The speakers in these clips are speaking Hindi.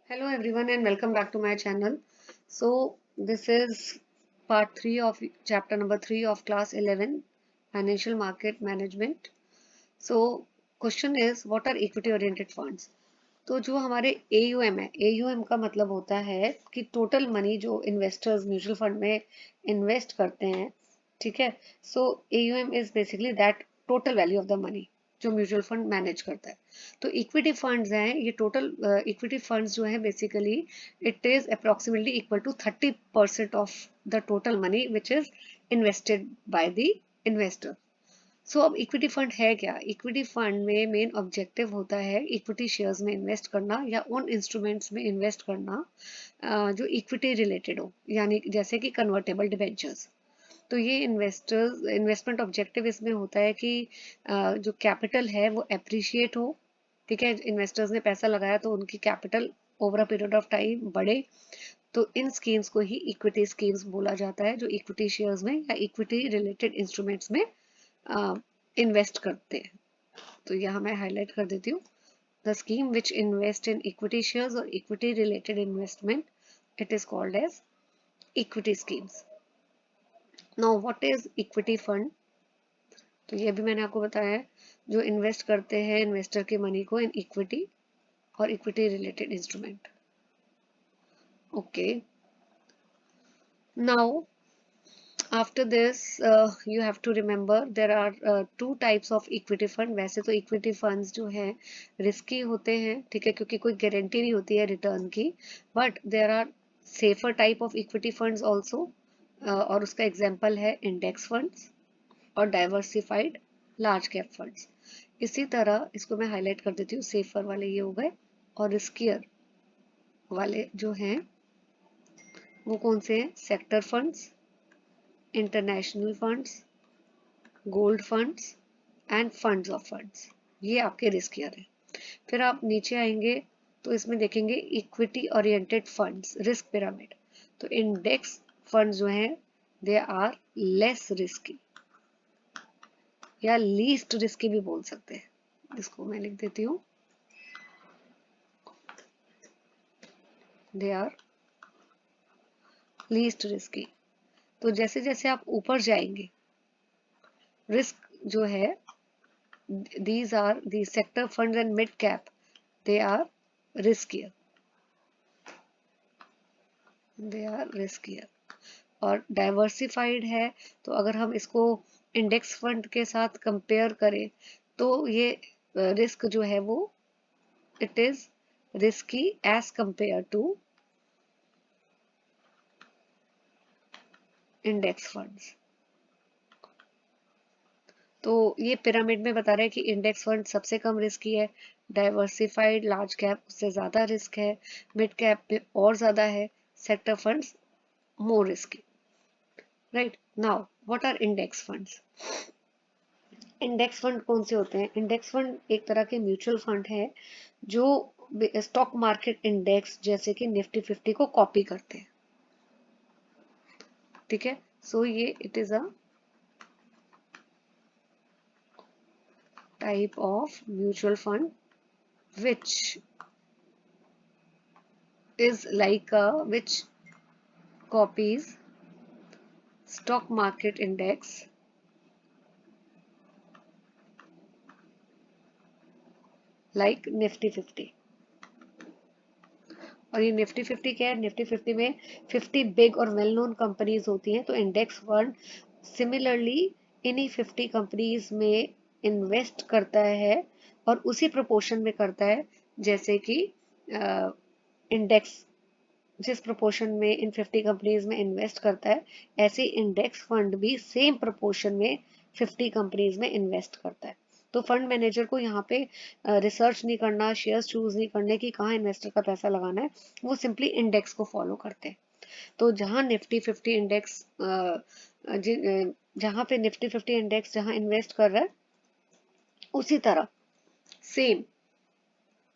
Hello everyone and welcome back to my channel. So this is part 3 of chapter number 3 of class 11 financial market management. So question is what are equity oriented funds? तो जो हमारे AUM है, AUM का मतलब होता है कि टोटल मनी जो इन्वेस्टर्स म्यूचुअल फंड में इन्वेस्ट करते हैं, ठीक है. सो AUM is basically that total value of the money जो म्यूचुअल फंड मैनेज करता है. तो इक्विटी फंड्स हैं, ये टोटल इक्विटी फंड्स जो है basically it is approximately equal to 30% of the total money which is invested by the investor. So अब इक्विटी फंड है क्या? इक्विटी फंड में मेन ऑब्जेक्टिव होता है इक्विटी शेयर्स में इन्वेस्ट करना या उन इंस्ट्रूमेंट्स में इन्वेस्ट करना जो इक्विटी रिलेटेड हो, यानी जैसे कि कन्वर्टेबल डिबेंचर्स. तो ये इन्वेस्टमेंट ऑब्जेक्टिव इसमें होता है कि जो कैपिटल है वो एप्रिशिएट हो. ठीक है, इन्वेस्टर्स ने पैसा लगाया तो उनकी capital over a period of time बढ़े. तो इन स्कीम्स को ही इक्विटी स्कीम्स बोला जाता है जो इक्विटी शेयर्स में या इक्विटी रिलेटेड इंस्ट्रूमेंट्स में इन्वेस्ट करते हैं. तो यहाँ मैं हाईलाइट कर देती हूँ. The scheme which invest in equity shares और equity related investment, it is called as equity schemes. Now what is equity fund? तो ये भी मैंने आपको बताया है, जो इन्वेस्ट करते हैं इन्वेस्टर की मनी को इन इक्विटी और equity related instrument. Okay, now after this you have to remember there are two types of equity fund. वैसे तो equity funds जो है risky होते हैं, ठीक है, क्योंकि कोई गारंटी नहीं होती है रिटर्न की. but there are safer type of equity funds also, और उसका एग्जांपल है इंडेक्स फंड्स और डाइवर्सिफाइड लार्ज कैप फंड्स. इसी तरह इसको मैं हाईलाइट कर देती हूँ. सेफर वाले ये हो गए और रिस्कियर वाले जो हैं वो कौन से हैं? Sector funds, international funds, gold funds end funds of funds. ये आपके रिस्कियर हैं. फिर आप नीचे आएंगे तो इसमें देखेंगे equity oriented funds, risk pyramid. तो इंडेक्स फंड्स जो हैं दे आर लेस रिस्की या लीस्ट रिस्की भी बोल सकते हैं. इसको मैं लिख देती हूँ, दे आर लीस्ट रिस्की. तो जैसे जैसे आप ऊपर जाएंगे रिस्क जो है, these are the sector funds and mid cap, they are riskier, they are riskier. और डाइवर्सिफाइड है, तो अगर हम इसको इंडेक्स फंड के साथ कंपेयर करें तो ये रिस्क जो है वो it is risky as compare to index funds. तो ये पिरामिड में बता रहे हैं कि इंडेक्स फंड सबसे कम रिस्की है, डाइवर्सिफाइड लार्ज कैप उससे ज्यादा रिस्क है, मिड कैप पे और ज्यादा है, sector funds more risky. Right. Now what are index funds? Index fund कौन से होते हैं? इंडेक्स फंड एक तरह के म्यूचुअल फंड है जो स्टॉक मार्केट इंडेक्स जैसे कि निफ्टी 50 को कॉपी करते हैं. ठीक है, सो ये it is a type of mutual fund which is like which copies stock market index like Nifty 50. और ये निफ्टी 50 क्या है? निफ्टी 50 में 50 बिग और वेल नोन कंपनीज होती हैं. तो इंडेक्स फंड सिमिलरली इन्हीं 50 कंपनीज में इन्वेस्ट करता है और उसी प्रोपोर्शन में करता है जैसे कि इंडेक्स जिस प्रोपोर्शन में इन 50 कंपनीज में इन्वेस्ट करता है, ऐसे इंडेक्स फंड भी सेम प्रोपोर्शन में 50 कंपनीज में इन्वेस्ट करता है. तो फंड मैनेजर को यहाँ पे रिसर्च नहीं करना, शेयर्स चूज नहीं करने की कहाँ इन्वेस्टर का पैसा लगाना है, वो सिंपली इंडेक्स को फॉलो करते हैं. तो जहाँ निफ्टी 50 इंडेक्स जहाँ पे निफ्टी 50 इंडेक्स जहाँ इन्वेस्ट कर रहा है उसी तरह सेम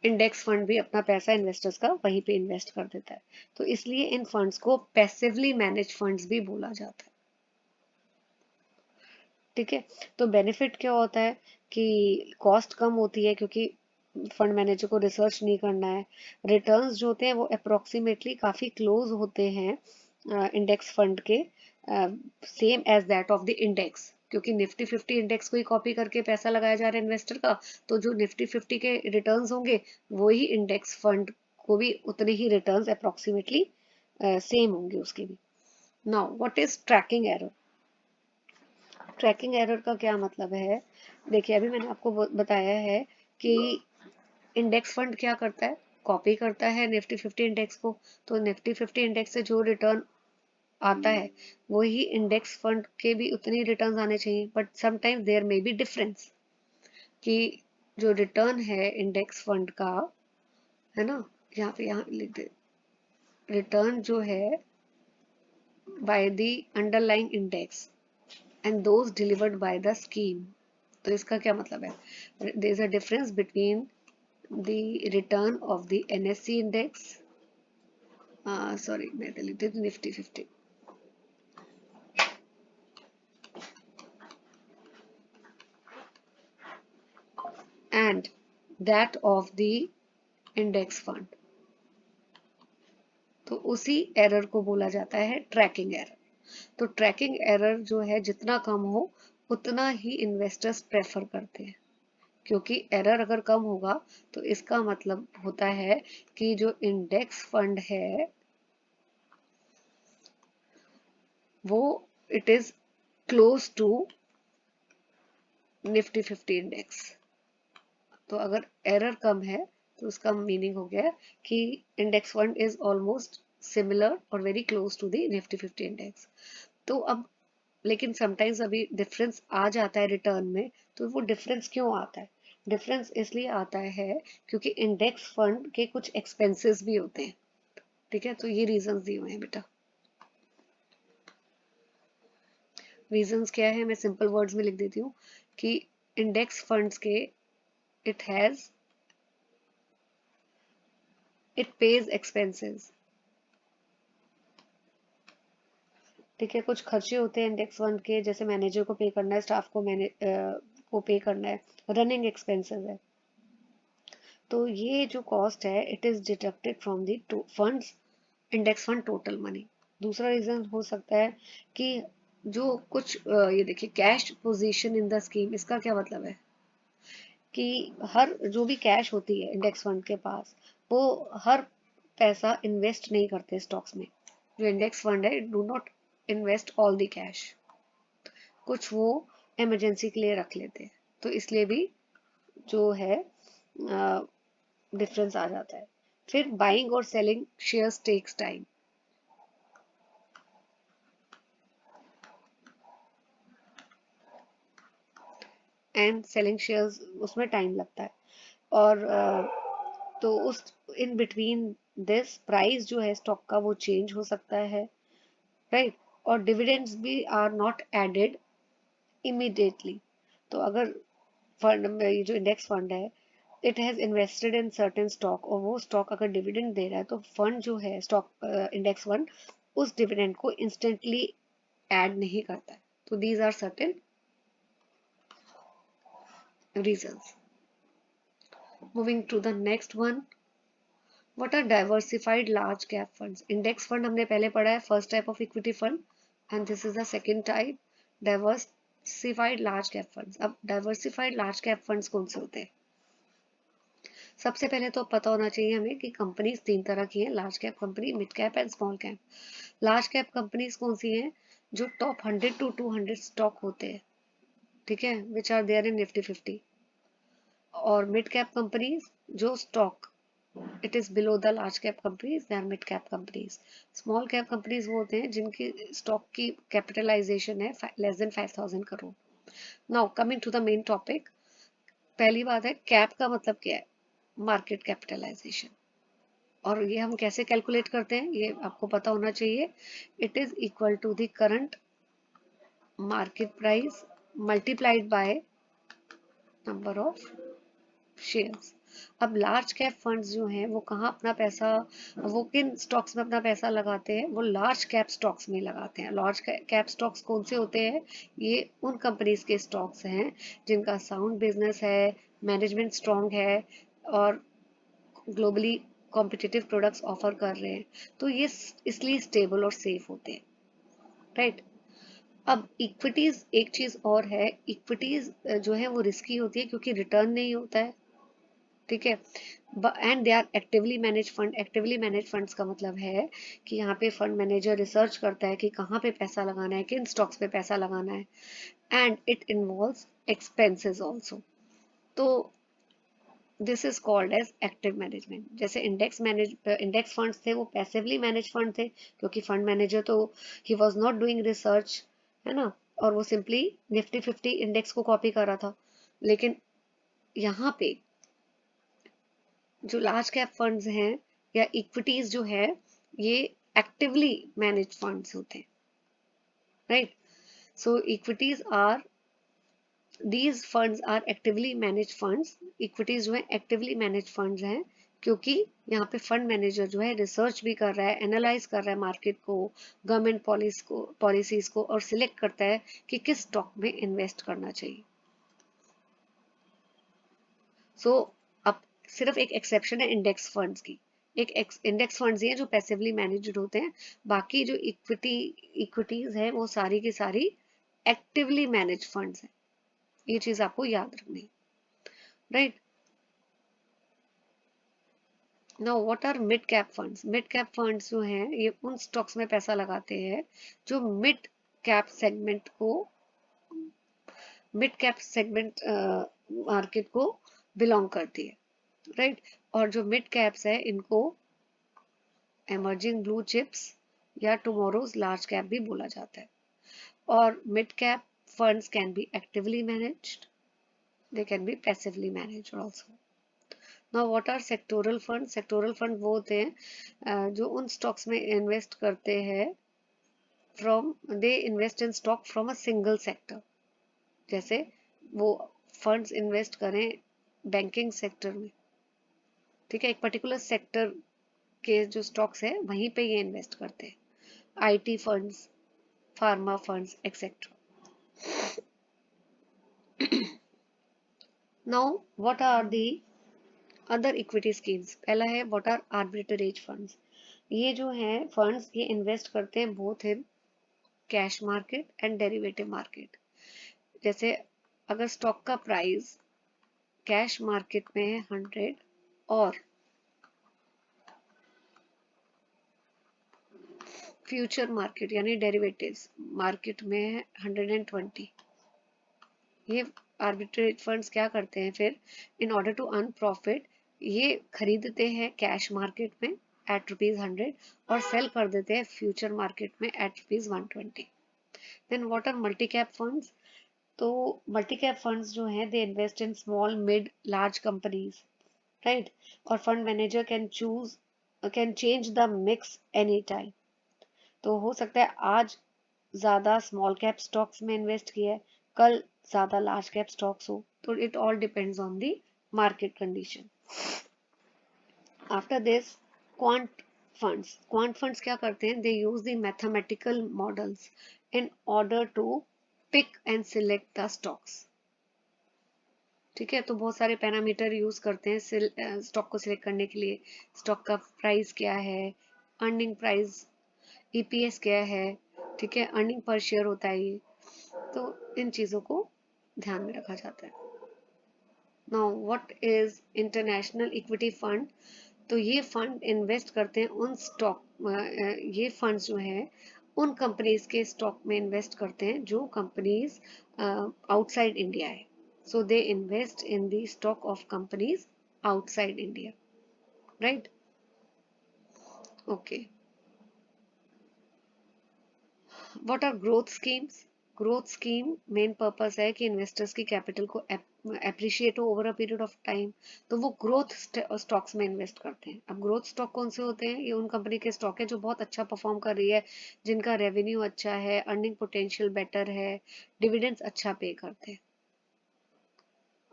इंडेक्स फंड भी अपना पैसा इन्वेस्टर्स का वहीं पे इन्वेस्ट कर देता है. तो इसलिए इन फंड्स को पैसिवली मैनेज फंड्स भी बोला जाता है. ठीक है, तो बेनिफिट क्या होता है कि कॉस्ट कम होती है क्योंकि फंड मैनेजर को रिसर्च नहीं करना है। रिटर्न्स जो होते हैं वो अप्रोक्सीमेटली काफ़ी क्लोज होते हैं इंडेक्स फंड के, same as that of the index, क्योंकि निफ्टी 50 इंडेक्स को ही कॉपी करके पैसा लगाया जा रहा है इन्वेस्टर का, तो जो निफ्टी 50 के रिटर्न्स होंगे वही इंडेक्स फंड को भी उतने ही रिटर्न्स अप्रोक्सीमेटली सेम होंगे उसके भी। Now what is tracking error? Tracking error का क्या मतलब है? देखिए अभी मैंने आपको बताया है कि इंडेक्स फंड क्या करता है, कॉपी करता है निफ्टी 50 इंडेक्स को, तो निफ्टी 50 इंडेक्स से जो रिटर्न आता है वही इंडेक्स फंड के भी उतने रिटर्न आने चाहिए, but sometimes there may be difference, कि जो रिटर्न है इंडेक्स फंड का, है ना, यहाँ लिख दे, रिटर्न जो है by the underlying index and those delivered by the scheme. तो इसका क्या मतलब है? There is a difference between the return of the NSC index, sorry, मैं लिख देती Nifty 50, and that of the index fund। तो उसी एरर को बोला जाता है ट्रैकिंग एरर। तो ट्रैकिंग एरर जो है जितना कम हो उतना ही इन्वेस्टर्स प्रेफर करते हैं, क्योंकि एरर अगर कम होगा तो इसका मतलब होता है कि जो इंडेक्स फंड है वो it is close to Nifty 50 index. तो अगर एरर कम है तो उसका मीनिंग हो गया कि index fund is almost similar और very close to the Nifty 50 index. तो अब लेकिन समटाइम्स अभी डिफरेंस आ जाता है रिटर्न में, तो वो डिफरेंस क्यों आता है? डिफरेंस इसलिए आता है क्योंकि इंडेक्स फंड के कुछ एक्सपेंसेस भी होते हैं। ठीक है, तो ये रीजंस दिए हुए हैं बेटा। रीजंस क्या है, मैं सिंपल वर्ड्स में लिख देती हूँ कि इंडेक्स फंड्स के it has it pays expenses. ठीक है, कुछ खर्चे होते हैं इंडेक्स फंड के, जैसे मैनेजर को पे करना है, स्टाफ को को पे करना है, रनिंग एक्सपेंसेस है। तो ये जो कॉस्ट है it is deducted from the funds index fund total money. दूसरा रीजन हो सकता है कि जो कुछ ये देखिए cash position in the scheme, इसका क्या मतलब है कि हर जो भी कैश होती है इंडेक्स फंड के पास, वो हर पैसा इन्वेस्ट नहीं करते स्टॉक्स में। जो इंडेक्स फंड है do not invest all the cash, कुछ वो इमरजेंसी के लिए रख लेते हैं, तो इसलिए भी जो है डिफरेंस आ जाता है। फिर बाइंग और selling shares takes time. And selling shares उसमें टाइम लगता है, और तो उस इन बिटवीन दिस प्राइस जो है स्टॉक का वो चेंज हो सकता है, राइट। और डिविडेंड्स भी आर नॉट एडेड इमीडिएटली। तो अगर फंड में ये जो इंडेक्स फंड है it has invested in certain stock, और वो स्टॉक अगर डिविडेंड दे रहा है तो फंड जो है स्टॉक इंडेक्स फंड उस डिविडेंड को इंस्टेंटली ऐड नहीं करता है। तो these are certain reasons. Moving to the next one, what are diversified large cap funds? Index fund हमने पहले पढ़ा है, first type of equity fund, and this is the second type, diversified large cap funds। अब diversified large cap funds कौन से होते हैं? सबसे पहले तो पता होना चाहिए हमें कि कंपनीज तीन तरह की हैं, large cap company, mid cap and small cap. Large cap companies कौन सी हैं? जो टॉप 100 to 200 स्टॉक होते हैं, ठीक है, which are there in Nifty 50। और मिड कैप कंपनीज जो stock it is below the large cap companies, they are mid cap companies. Small cap companies वो होते हैं जिनकी स्टॉक की कैपिटलाइजेशन है less than 5000 crore. Now coming to the main topic, पहली बात है कैप का मतलब क्या है? Market capitalisation. और ये हम कैसे कैलकुलेट करते हैं ये आपको पता होना चाहिए। It is equal to the current market price multiplied by number of shares. अब लार्ज कैप फंड्स जो हैं वो कहाँ अपना पैसा, वो किन स्टॉक्स में अपना पैसा लगाते हैं? वो लार्ज कैप स्टॉक्स में लगाते हैं। लार्ज कैप स्टॉक्स कौन से होते हैं? ये उन कंपनीज के स्टॉक्स हैं जिनका साउंड बिजनेस है, मैनेजमेंट स्ट्रांग है, और ग्लोबली कॉम्पिटिटिव प्रोडक्ट्स ऑफर कर रहे हैं, तो ये इसलिए स्टेबल और सेफ होते हैं, राइट। अब इक्विटीज एक चीज और है, इक्विटीज जो है वो रिस्की होती है क्योंकि रिटर्न नहीं होता है, ठीक है। And they are actively manage fund. Actively manage funds का मतलब है कि यहाँ पे फंड मैनेजर रिसर्च करता है कि कहाँ पे पैसा लगाना है, किन स्टॉक्स पे पैसा लगाना है, and it involves expenses also. तो this is called as active management. जैसे इंडेक्स फंड्स थे वो पैसिवली मैनेज फंड थे, क्योंकि फंड मैनेजर तो he was not doing research, है ना, और वो सिंपली निफ्टी 50 इंडेक्स को कॉपी कर रहा था। लेकिन यहाँ पे जो लार्ज कैप फंड्स हैं या इक्विटीज जो है, ये एक्टिवली मैनेज फंड्स होते हैं, right. So equities are, these funds are actively managed funds। Equities जो है एक्टिवली मैनेज फंड्स हैं, क्योंकि यहाँ पे फंड मैनेजर जो है रिसर्च भी कर रहा है, एनालाइज कर रहा है मार्केट को, गवर्नमेंट पॉलिसीज को, और सिलेक्ट करता है कि किस स्टॉक में इन्वेस्ट करना चाहिए। सो अब सिर्फ एक एक्सेप्शन है इंडेक्स फंड्स की, एक इंडेक्स फंड्स ही हैं जो पैसिवली मैनेज्ड होते हैं, बाकी जो इक्विटीज है वो सारी की सारी एक्टिवली मैनेज फंड्स हैं। ये चीज आपको याद रखनी, right. Now what are mid cap funds? Mid cap funds जो हैं ये उन स्टॉक्स में पैसा लगाते हैं जो मिड कैप सेगमेंट को, मिड कैप सेगमेंट मार्केट को बिलोंग करती है, राइट। और जो मिड कैप्स है इनको एमर्जिंग ब्लू चिप्स या टुमारोज लार्ज कैप भी बोला जाता है। और mid cap funds can be actively managed, they can be passively managed also. Now what are sectoral fund? Sectoral fund वो होते हैं जो उन स्टॉक्स में इन्वेस्ट करते हैं from, they invest in stock from a single sector. जैसे वो फंड्स इन्वेस्ट करें बैंकिंग सेक्टर में, ठीक है, एक पर्टिकुलर सेक्टर के जो स्टॉक्स है वहीं पे ये इन्वेस्ट करते हैं, IT funds, pharma funds etcetera. Now what are the other equity schemes? पहला है व्हाट आर आर्बिट्रेज फंड्स। ये जो है फंड्स ये इन्वेस्ट करते हैं both in cash market and derivative market. जैसे अगर स्टॉक का प्राइस कैश मार्केट में है 100 और फ्यूचर मार्केट यानी डेरिवेटिव्स मार्केट में है 120, ये आर्बिट्रेज फंड्स क्या करते हैं फिर, in order to earn profit ये खरीदते हैं कैश मार्केट में एट ₹100 और सेल कर देते हैं फ्यूचर मार्केट में at ₹120। Then what are multi cap funds? तो मल्टी कैप फंड्स जो हैं they invest in small mid large companies, right. और fund manager can change the mix any time. तो हो सकता है आज ज्यादा स्मॉल कैप स्टॉक्स में इन्वेस्ट किया है, कल ज्यादा लार्ज कैप स्टॉक्स हो, तो it all depends on the market condition. After this quant funds. Quant funds क्या करते हैं, they use the mathematical models in order to pick and select the stocks, ठीक है। तो बहुत सारे पैरामीटर यूज करते हैं स्टॉक को सिलेक्ट करने के लिए। स्टॉक का प्राइस क्या है, अर्निंग प्राइस, ईपीएस क्या है, ठीक है, अर्निंग पर शेयर होता है ये, तो इन चीजों को ध्यान में रखा जाता है। Now what is international equity fund? तो ये फंड इन्वेस्ट करते हैं उन स्टॉक, ये फंड्स जो है उन कंपनीज के स्टॉक में इन्वेस्ट करते हैं जो कंपनीज आउटसाइड इंडिया है। So they invest in the stock of companies outside India, right. Okay, what are growth schemes? Growth scheme main purpose है कि इन्वेस्टर्स की कैपिटल को एप्रिशिएट हो over a period of time, तो वो ग्रोथ स्टॉक्स में इन्वेस्ट करते हैं। अब ग्रोथ स्टॉक कौन से होते हैं? ये उन कंपनी के स्टॉक है जो बहुत अच्छा परफॉर्म कर रही है, जिनका रेवेन्यू अच्छा है, अर्निंग पोटेंशियल बेटर है, डिविडेंड्स अच्छा पे करते हैं।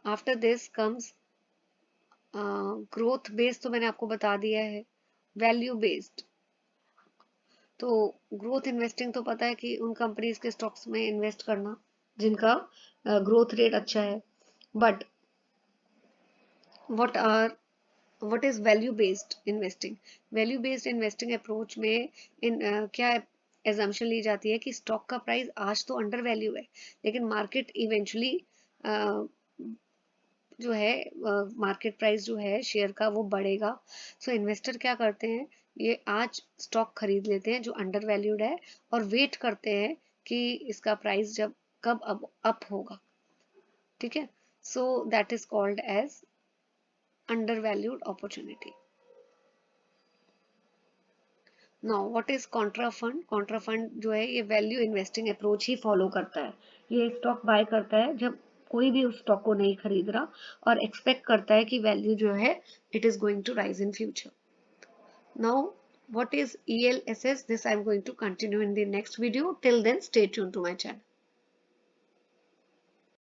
After this comes growth based, तो मैंने आपको बता दिया है। वैल्यू बेस्ड, तो ग्रोथ इन्वेस्टिंग तो पता है कि उन कंपनीज के स्टॉक्स में इन्वेस्ट करना जिनका ग्रोथ रेट अच्छा है। But what are what is value based investing? Value based investing approach में क्या एजम्पशन ली जाती है कि स्टॉक का प्राइस आज तो अंडर वैल्यू है, लेकिन मार्केट इवेंचुअली जो है मार्केट प्राइस जो है शेयर का वो बढ़ेगा। सो इन्वेस्टर क्या करते हैं, ये आज स्टॉक खरीद लेते हैं जो अंडर वैल्यूड है और वेट करते हैं कि इसका प्राइस जब कब अब अप होगा। ठीक है, so that is called as under valued opportunity. Now what is contra fund? Contra fund जो है ये वैल्यू इन्वेस्टिंग अप्रोच ही फॉलो करता है। ये स्टॉक बाय करता है जब कोई भी उस स्टॉक को नहीं खरीद रहा और एक्सपेक्ट करता है कि वैल्यू जो है it is going to rise in future. Now what is ELSS? This I am going to continue in the next video. Till then, stay tuned to my channel.